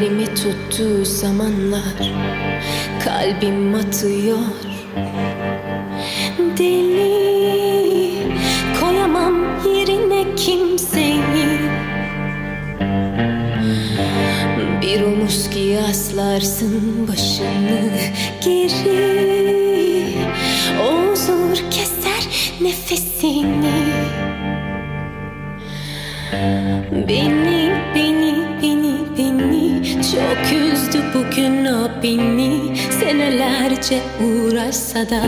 elimi tuttuğu zamanlar kalbim atıyor. Deli koyamam yerine kimseyi. Bir omuz ki yaslarsın başını geri. O huzur keser nefesini. Beni çok üzdü bugün o beni. Senelerce uğraşsa da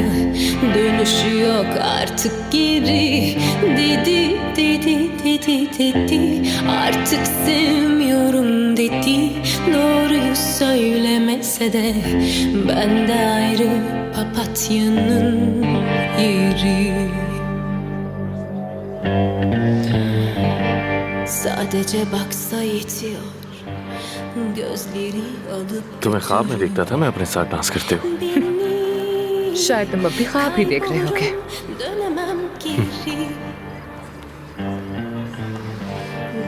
dönüşü yok artık geri. Dedi artık sevmiyorum dedi. Doğruyu söylemese de ben de ayrı papatyanın yeri. Sadece baksa yetiyor. gözleri alıp तुम्हें ख्वाब में देखता था मैं अपने साथ dance करते हुए। शायद तुम अभी ख्वाब ही देख रहे होगे। dönemem geri.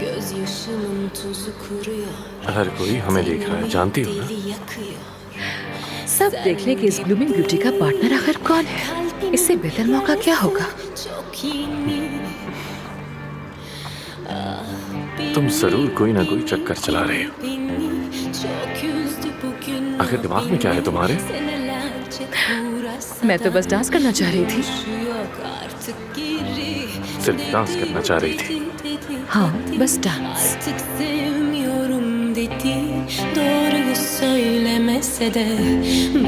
Gözyaşımın tuzu kuruyor. हर कोई हमें देख रहा है, जानती हो ना? Deli yakıyor. सब देख ले कि इस ब्लूमिंग ब्यूटी का पार्टनर आखिर कौन है। इससे बेहतर मौका क्या होगा। Çok yeni. तुम जरूर कोई ना कोई चक्कर चला रहे हो। Beni çok üzdü bugün. आखिर दिमाग में क्या है तुम्हारे? Senelerce uğraşsa मैं तो बस डांस करना चाह रही थी। yok artık geri. सिर्फ डांस करना चाह रही थी। हाँ, बस dance. Artık sevmiyorum dedi. Doğruyu söylemese de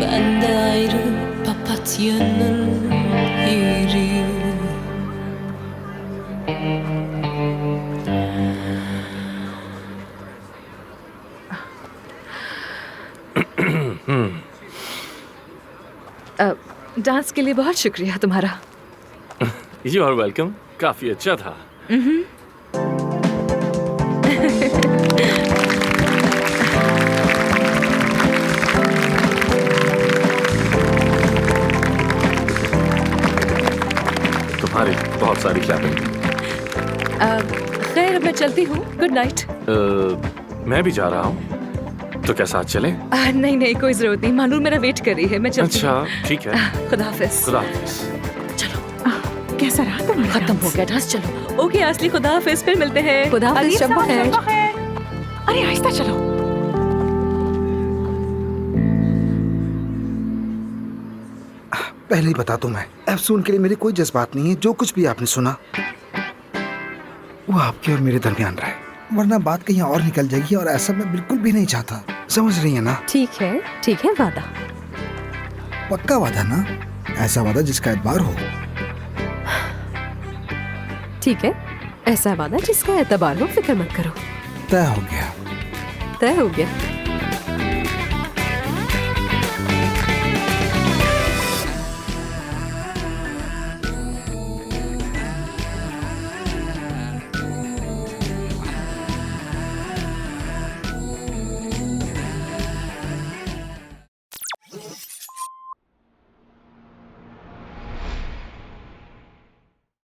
ben de ayrı papatyanın yeri. Dance के लिए बहुत शुक्रिया तुम्हारा। You are welcome. काफी अच्छा था। तुम्हारी बहुत सारी क्लैपिंग। खैर अब मैं चलती हूँ। Good night. मैं भी जा रहा हूँ, तो क्या साथ चले? नहीं नहीं, कोई जरूरत नहीं। मानूर मेरा वेट कर रही है, मैं चलती हूँ। अच्छा ठीक है। खुदा हाफिज। खुदा हाफिज। चलो। कैसा रहा तुम्हारा खत्म हो गया डांस। चलो। ओके असली, खुदा हाफिज। फिर मिलते हैं। खुदा हाफिज। शब्बा खैर। अरे आहिस्ता चलो। पहले ही बता दूं मैं, अफसून के लिए मेरे कोई जज्बात नहीं है। जो कुछ भी आपने सुना वो आपके और मेरे दरमियान रहे, वरना बात कहीं और निकल जाएगी और ऐसा मैं बिल्कुल भी नहीं चाहता। समझ रही है ना? ठीक है वादा। पक्का वादा ना? ऐसा वादा जिसका एतबार हो। ठीक है, ऐसा वादा जिसका एतबार हो। फिक्र मत करो। तय हो गया। तय हो गया।